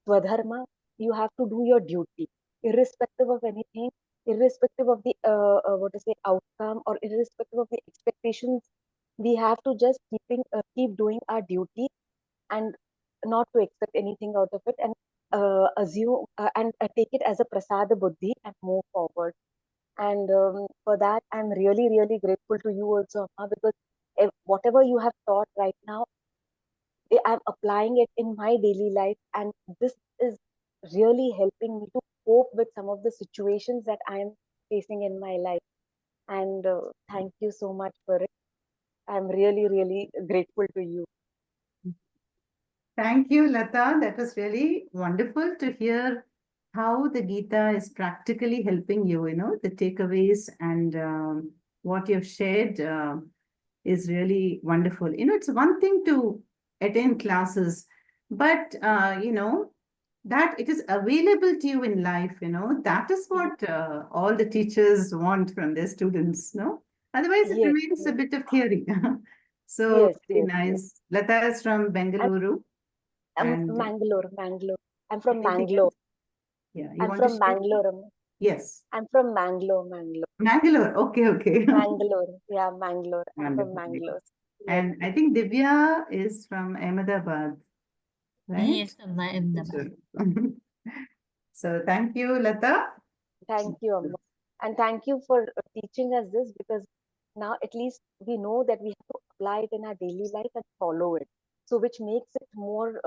swadharma, you have to do your duty irrespective of anything, irrespective of the what to say, outcome, or irrespective of the expectations. We have to just keep doing our duty, and not to expect anything out of it, and assume and take it as a prasada buddhi and move forward. And for that, I'm really, really grateful to you also, Amma, because whatever you have taught right now, I'm applying it in my daily life, and this is really helping me to cope with some of the situations that I am facing in my life. And thank you so much for it. I'm really, really grateful to you. Thank you, Lata. That was really wonderful to hear how the Gita is practically helping you, the takeaways and what you've shared is really wonderful. It's one thing to attend classes, but, that it is available to you in life, that is what all the teachers want from their students, no? Otherwise, it Yes, remains a bit of theory. So, yes, very yes, yes. nice. Lata is from Bengaluru. And Mangalore. I'm from anything Mangalore. else? Yeah, you I'm want to from share? Mangalore. Amma. Yes. I'm from Mangalore. Mangalore. Okay, okay. Mangalore. Yeah, Mangalore. I'm from Wonderful. Mangalore. Yes. And I think Divya is from Ahmedabad, right? Yes, Amma, Ahmedabad. Sure. So thank you, Lata. Thank you, Amma. And thank you for teaching us this, because now at least we know that we have to apply it in our daily life and follow it. So which makes it more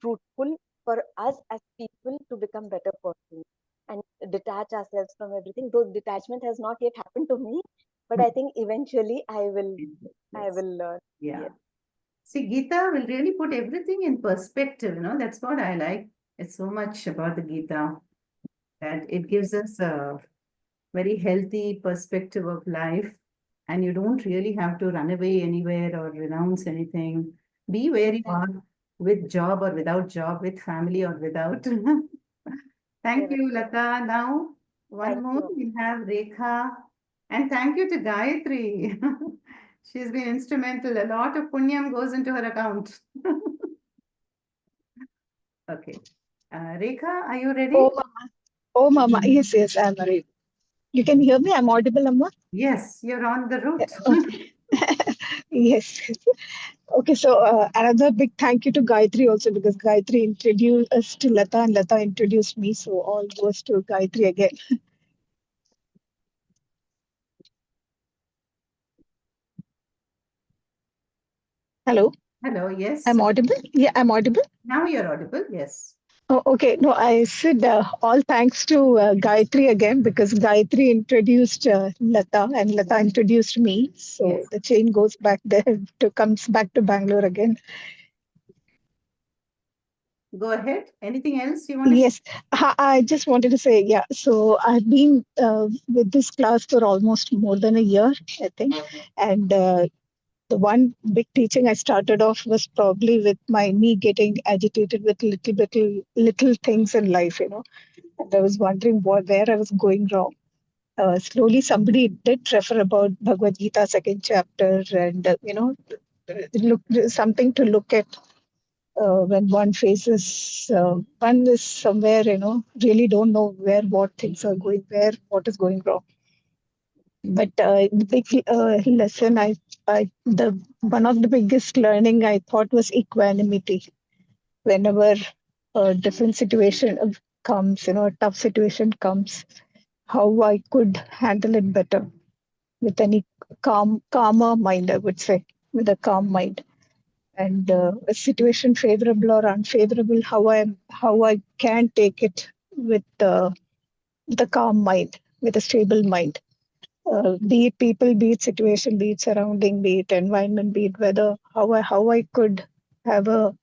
fruitful for us as people to become better persons and detach ourselves from everything. Though detachment has not yet happened to me, but I think eventually I will Yes. learn. Yeah. Yes. See, Gita will really put everything in perspective, That's what I like. It's so much about the Gita, that it gives us a very healthy perspective of life, and you don't really have to run away anywhere or renounce anything. Be where you are, with job or without job, with family or without. Thank you, Lata. Now, one Thank more, you. we have Rekha. And thank you to Gayatri. She's been instrumental. A lot of punyam goes into her account. Okay. Rekha, are you ready? Oh, Mama. Oh, Mama. Yes, yes, I'm ready. You can hear me? I'm audible, Amma? Yes, you're on the route. Okay. Yes. Okay, so another big thank you to Gayatri also, because Gayatri introduced us to Lata and Lata introduced me. So all goes to Gayatri again. Hello, Hello, yes. I'm audible? Yeah, I'm audible. Now you're audible, yes. Oh, okay. No, I said all thanks to Gayatri again, because Gayatri introduced Lata and Lata introduced me. So Yes. the chain goes back there comes back to Bangalore again. Go ahead. Anything else you want to Yes, I just wanted to say, yeah. So I've been with this class for almost more than a year, I think. And the one big teaching I started off was probably with my me getting agitated with little things in life, And I was wondering where I was going wrong. Slowly, somebody did refer about Bhagavad Gita second chapter, and look something to look at when one faces one is somewhere, really don't know where what things are going, where what is going wrong. But the big lesson I one of the biggest learning I thought was equanimity. Whenever a different situation comes, a tough situation comes, how I could handle it better with any calmer mind, I would say, with a calm mind. And a situation favorable or unfavorable, how I can take it with the calm mind, with a stable mind. Be it people, be it situation, be it surrounding, be it environment, be it weather, how I could have a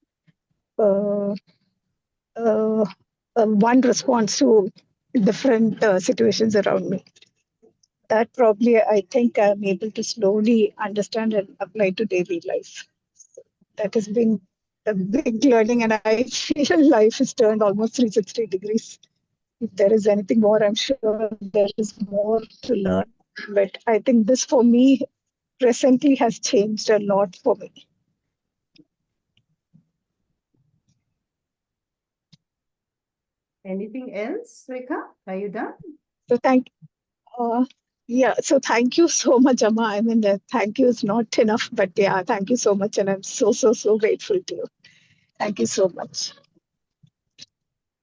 one response to different situations around me. That probably I think I'm able to slowly understand and apply to daily life. That has been a big learning, and I feel life has turned almost 360 degrees. If there is anything more, I'm sure there is more to learn. But I think this for me presently has changed a lot for me. Anything else, Rekha? Are you done? So so thank you so much, Amma. I mean, thank you is not enough, but yeah, thank you so much. And I'm so grateful to you. Thank you so much.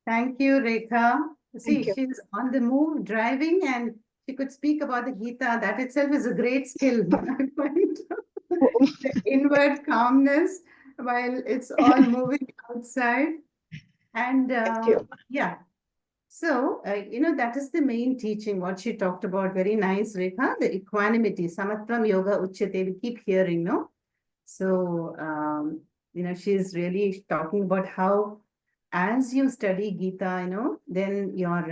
Thank you, Rekha. See, Thank you. she's on the move driving and she could speak about the Gita. That itself is a great skill. I find the inward calmness while it's all moving outside. And Thank you. yeah. So, that is the main teaching, what she talked about. Very nice, Rekha. The equanimity, samatvam yoga uchyate. We keep hearing, no? So, she's really talking about how as you study Gita, then your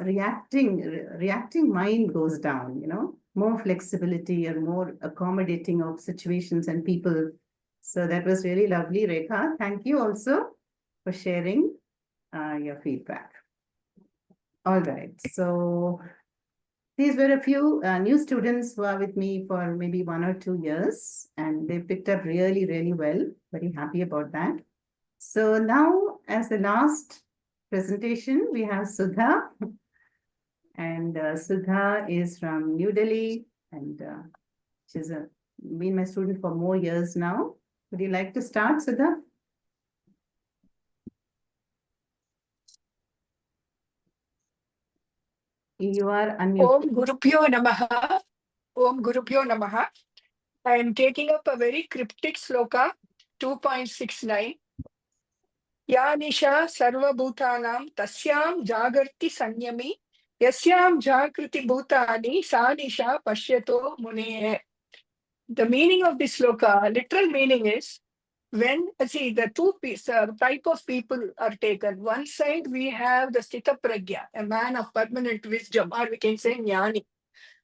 reacting mind goes down, more flexibility or more accommodating of situations and people. So that was really lovely, Rekha. Thank you also for sharing your feedback. All right. So these were a few new students who are with me for maybe 1 or 2 years, and they picked up really, really well. Very happy about that. So now, as the last presentation, we have Sudha. And Sudha is from New Delhi, and she's been my student for more years now. Would you like to start, Sudha? You are unmuted. Om Gurubhyo Namaha. Om Gurubhyo Namaha. I am taking up a very cryptic sloka, 2.69. Ya Nisha Sarva Bhutanam Tasyam Jagarti Sanyami Yasyam Jagriti Bhutani Sa Nisha Pashyato Mune. The meaning of this sloka, literal meaning is, when, the two type of people are taken. One side we have the Sthita Pragya, a man of permanent wisdom, or we can say Jnani.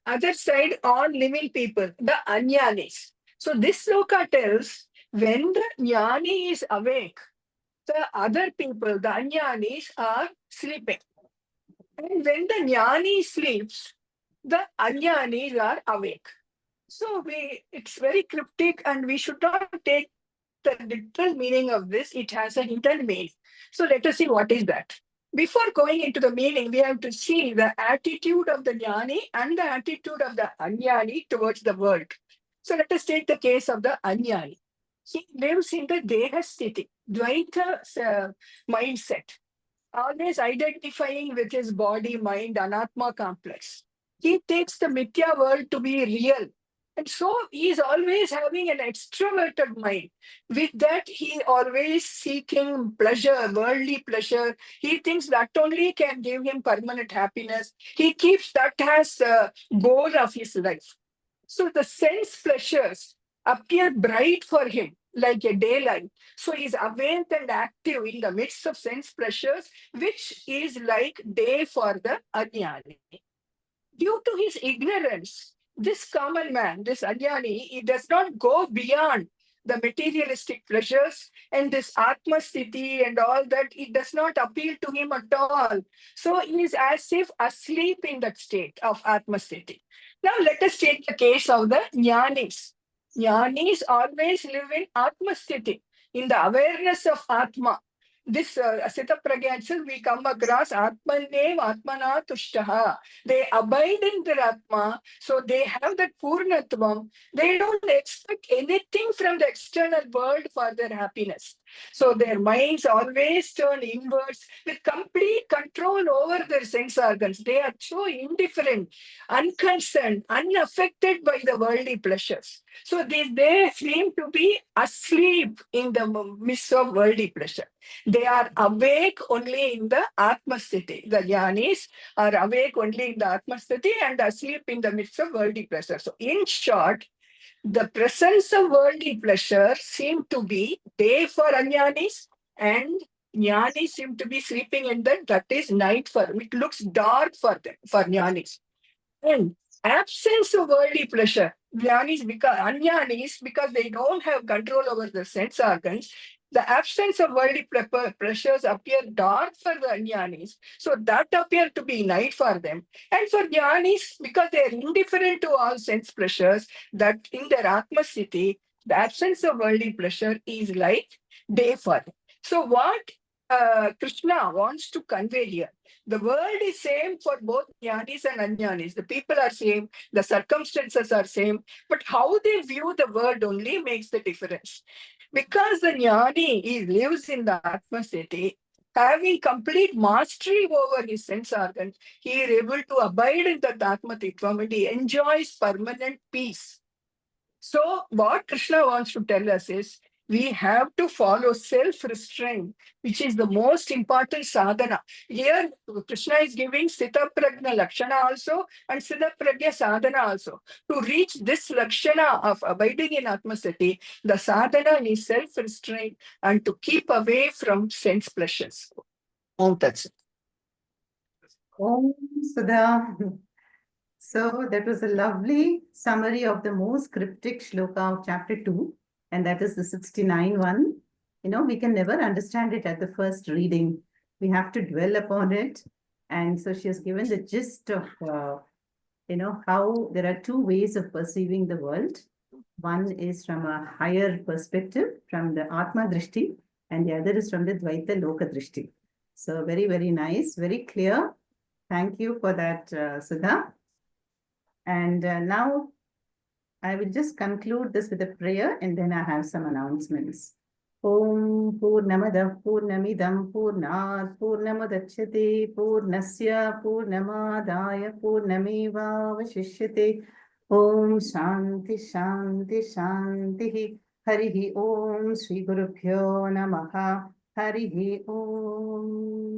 Other side, all living people, the Anyanis. So this sloka tells, when the Jnani is awake, the other people, the Anyanis, are sleeping. And when the Jnani sleeps, the Anyanis are awake. So it's very cryptic, and we should not take the literal meaning of this. It has a hidden meaning. So let us see what is that. Before going into the meaning, we have to see the attitude of the Jnani and the attitude of the Anyani towards the world. So let us take the case of the Anyani. He lives in the Deha Sthiti, Dvaita mindset, always identifying with his body, mind, Anatma complex. He takes the Mithya world to be real. And so he is always having an extroverted mind. With that, he always seeking pleasure, worldly pleasure. He thinks that only can give him permanent happiness. He keeps that as the goal of his life. So the sense pleasures appear bright for him like a daylight. So he is awake and active in the midst of sense pleasures, which is like day for the Anyani. Due to his ignorance, this common man, this Anyani, he does not go beyond the materialistic pleasures, and this Atma Sthiti and all that, it does not appeal to him at all. So he is as if asleep in that state of Atma Sthiti. Now let us take the case of the Jnanis. Jnanis always live in Atma Sthiti, in the awareness of Atma. this Sita Pragya itself, we come across Atmanev Atmana Tushtaha. They abide in their Atma, so they have that Purnatvam. They don't expect anything from the external world for their happiness. So their minds always turn inwards with complete control over their sense organs. They are so indifferent, unconcerned, unaffected by the worldly pleasures. So they seem to be asleep in the midst of worldly pleasure. They are awake only in the Atma Sthiti. The Jnanis are awake only in the Atma Sthiti and asleep in the midst of worldly pleasure. So in short, the presence of worldly pleasure seem to be day for Ajnanis and Jnanis seem to be sleeping in that is night for them. It looks dark for them, for Jnanis. And absence of worldly pleasure, Ajnanis, because they don't have control over the sense organs, the absence of worldly pleasures appear dark for the Ajnanis. So that appear to be night for them. And for Jnanis, because they are indifferent to all sense pleasures, that in their Atma Sthiti, the absence of worldly pleasure is like day for them. So what Krishna wants to convey here, the world is same for both Jnanis and Ajnanis. The people are same, the circumstances are same, but how they view the world only makes the difference. Because the Jnani lives in the Atma Sthiti, having complete mastery over his sense organs, he is able to abide in the Atma Tattvam and he enjoys permanent peace. So what Krishna wants to tell us is, we have to follow self-restraint, which is the most important sadhana. Here, Krishna is giving Sita Prajna Lakshana also and Sita Prajna Sadhana also. To reach this Lakshana of abiding in Atma Sthiti, the sadhana is self-restraint and to keep away from sense pleasures. Om Tat Sat. Om Sudha. So that was a lovely summary of the most cryptic shloka of chapter 2, and that is the 69 one. You know, we can never understand it at the first reading. We have to dwell upon it. And so she has given the gist of, you know, how there are two ways of perceiving the world. One is from a higher perspective, from the Atma Drishti, and the other is from the Dvaita Loka Drishti. So very, very nice, very clear. Thank you for that, Sudha. And now I will just conclude this with a prayer and then I have some announcements. Om Purnamada Purnamidam Purnat Purnamadachyate Purnasya Purnamadaya Purnameva Vashishyate. Om Shanti Shanti Shanti. Harihi Om Sri Gurubhyo Namaha. Harihi Om.